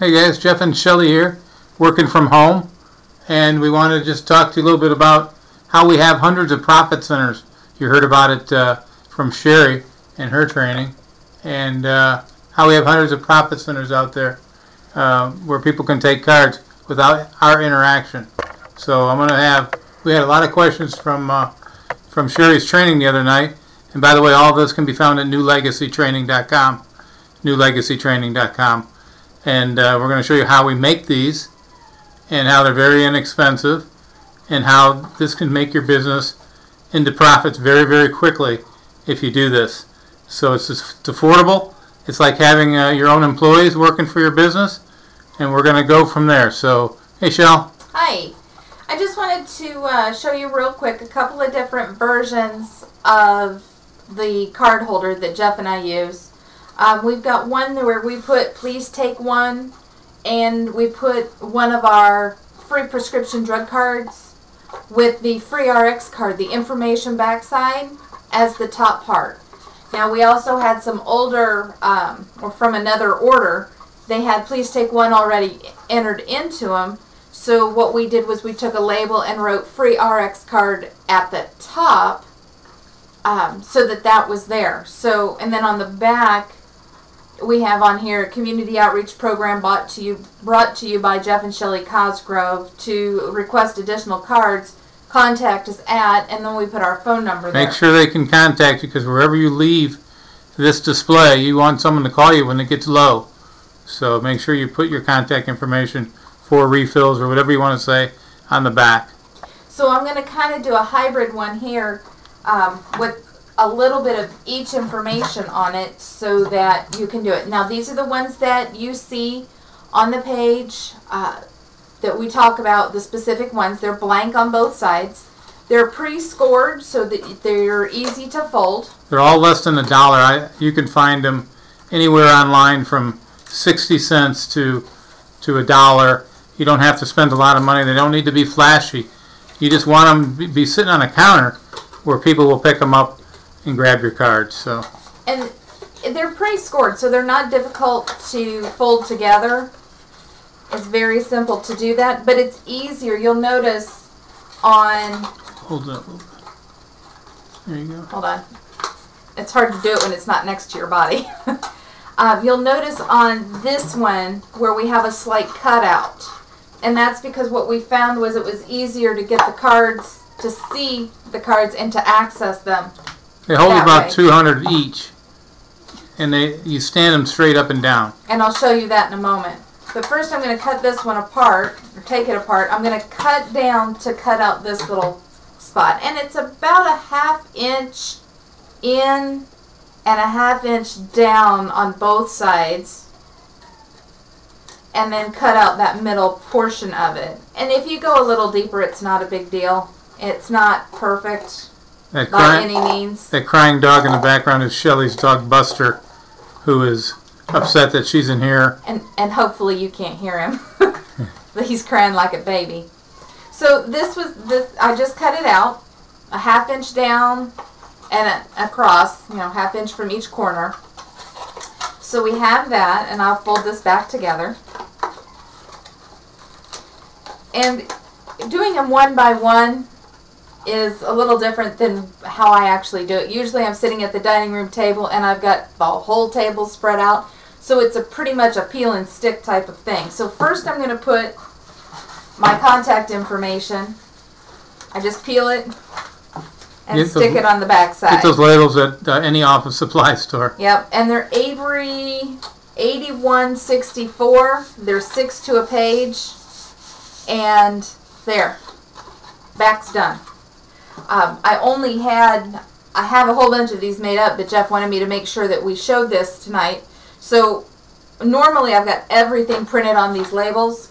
Hey guys, Jeff and Shelly here, working from home, and we want to just talk to you a little bit about how we have hundreds of profit centers. You heard about it from Sherry and her training, and how we have hundreds of profit centers out there where people can take cards without our interaction. So we had a lot of questions from Sherry's training the other night, and by the way, all of this can be found at NuLegacyTraining.com, NuLegacyTraining.com. And we're going to show you how we make these and how they're very inexpensive and how this can make your business into profits very, very quickly if you do this. So it's affordable. It's like having your own employees working for your business, and we're going to go from there. So, hey, Shell. Hi. I just wanted to show you real quick a couple of different versions of the card holder that Jeff and I use. We've got one where we put please take one, and we put one of our free prescription drug cards with the free RX card, the information backside, as the top part. Now we also had some older, or from another order, they had please take one already entered into them. So what we did was we took a label and wrote free RX card at the top, so that was there. So, and then on the back, we have on here community outreach program brought to you by Jeff and Shelly Cosgrove. To request additional cards, contact us at, and then we put our phone number there. Make sure they can contact you, because wherever you leave this display, you want someone to call you when it gets low. So make sure you put your contact information for refills or whatever you want to say on the back. So I'm going to kind of do a hybrid one here with a little bit of each information on it so that you can do it. Now these are the ones that you see on the page that we talk about, the specific ones. They're blank on both sides. They're pre-scored so that they're easy to fold. They're all less than $1. You can find them anywhere online from 60 cents to $1. You don't have to spend a lot of money. They don't need to be flashy. You just want them to be sitting on a counter where people will pick them up and grab your cards. So, and they're pre-scored, so they're not difficult to fold together. It's very simple to do that, but it's easier. You'll notice on... Hold it up a little bit. There you go. Hold on. It's hard to do it when it's not next to your body. You'll notice on this one where we have a slight cutout, and that's because what we found was it was easier to get the cards, to see the cards and to access them. They hold about 200 each, and you stand them straight up and down. And I'll show you that in a moment. But first I'm going to cut this one apart, or take it apart. I'm going to cut down to cut out this little spot. And it's about a 1/2 inch in and a 1/2 inch down on both sides. And then cut out that middle portion of it. And if you go a little deeper, it's not a big deal. It's not perfect by any means. That crying dog in the background is Shelly's dog Buster, who is upset that she's in here. And hopefully you can't hear him. But he's crying like a baby. So this I just cut it out, a 1/2 inch down and across, 1/2 inch from each corner. So we have that, and I'll fold this back together. And doing them one by one is a little different than how I actually do it. Usually I'm sitting at the dining room table and I've got the whole table spread out. So it's pretty much a peel and stick type of thing. So first I'm going to put my contact information. I just peel it and stick it on the back side. Get those labels at any office supply store. Yep, and they're Avery 8164. They're 6 to a page. And there, back's done. I have a whole bunch of these made up, but Jeff wanted me to make sure that we showed this tonight. So normally I've got everything printed on these labels.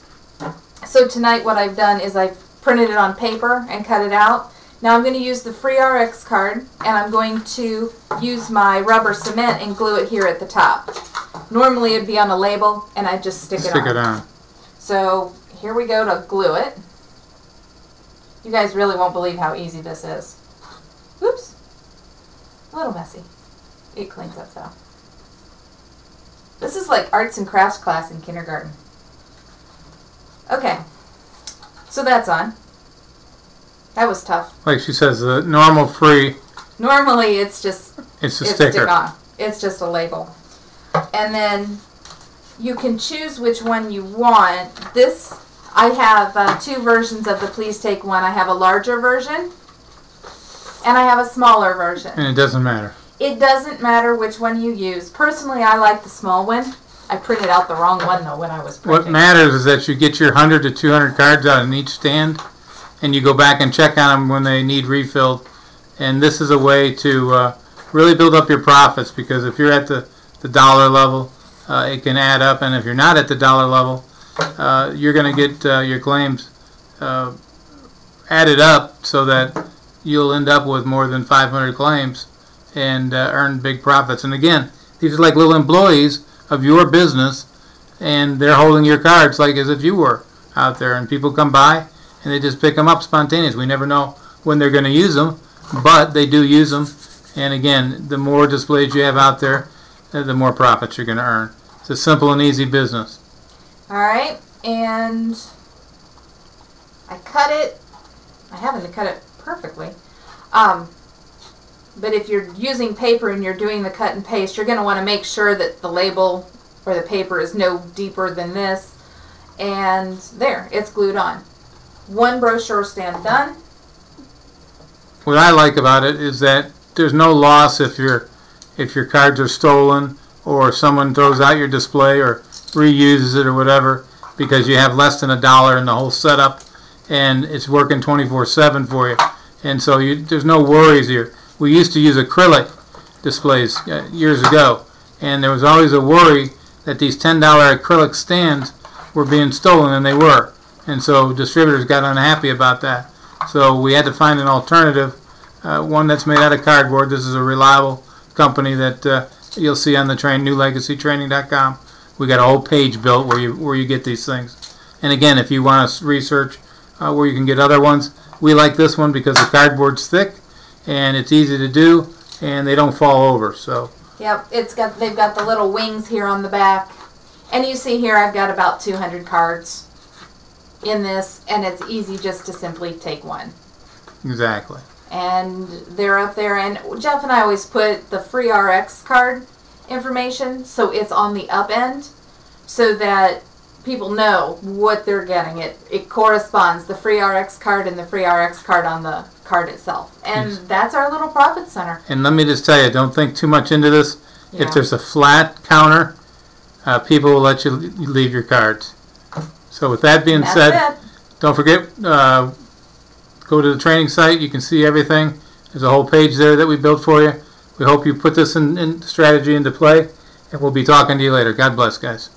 So tonight what I've done is I've printed it on paper and cut it out. Now I'm going to use the free RX card, and I'm going to use my rubber cement and glue it here at the top. Normally it'd be on a label, and I just stick it on. So here we go to glue it. You guys really won't believe how easy this is. Oops. A little messy. It cleans up though. This is like arts and crafts class in kindergarten. Okay. So that's on. That was tough. Like she says, the normal free. Normally it's just it's a sticker. Stick on. It's just a label. And then you can choose which one you want. This, I have 2 versions of the Please Take One. I have a larger version and I have a smaller version. And it doesn't matter. It doesn't matter which one you use. Personally, I like the small one. I printed out the wrong one though when I was printing. What matters is that you get your 100 to 200 cards out in each stand, and you go back and check on them when they need refilled. And this is a way to really build up your profits, because if you're at the dollar level, it can add up, and if you're not at the dollar level, you're going to get your claims added up so that you'll end up with more than 500 claims and earn big profits. And again, these are like little employees of your business, and they're holding your cards like as if you were out there, and people come by and they just pick them up spontaneous. We never know when they're going to use them, but they do use them. And again, the more displays you have out there, the more profits you're going to earn. It's a simple and easy business. Alright, and I cut it. I happen to cut it perfectly. But if you're using paper and you're doing the cut and paste, you're going to want to make sure that the label or the paper is no deeper than this. And there, it's glued on. 1 brochure stand done. What I like about it is that there's no loss if your cards are stolen, or someone throws out your display or reuses it or whatever, because you have less than $1 in the whole setup and it's working 24/7 for you. And so there's no worries here. We used to use acrylic displays years ago, and there was always a worry that these $10 acrylic stands were being stolen, and they were. And so distributors got unhappy about that. So we had to find an alternative, one that's made out of cardboard. This is a reliable company that you'll see on the NuLegacyTraining.com. We got a whole page built where you get these things. And again, if you want to research where you can get other ones, we like this one because the cardboard's thick and it's easy to do, and they don't fall over. So yep, they've got the little wings here on the back, and you see here I've got about 200 cards in this, and it's easy just to simply take one. Exactly. And they're up there, and Jeff and I always put the free RX card information, so it's on the up end, so that people know what they're getting. It corresponds, the free RX card and the free RX card on the card itself. And that's our little profit center. And let me just tell you, don't think too much into this. Yeah. If there's a flat counter, people will let you leave your cards. So with that being said, don't forget, go to the training site. You can see everything. There's a whole page there that we built for you. We hope you put this in strategy into play, and we'll be talking to you later. God bless, guys.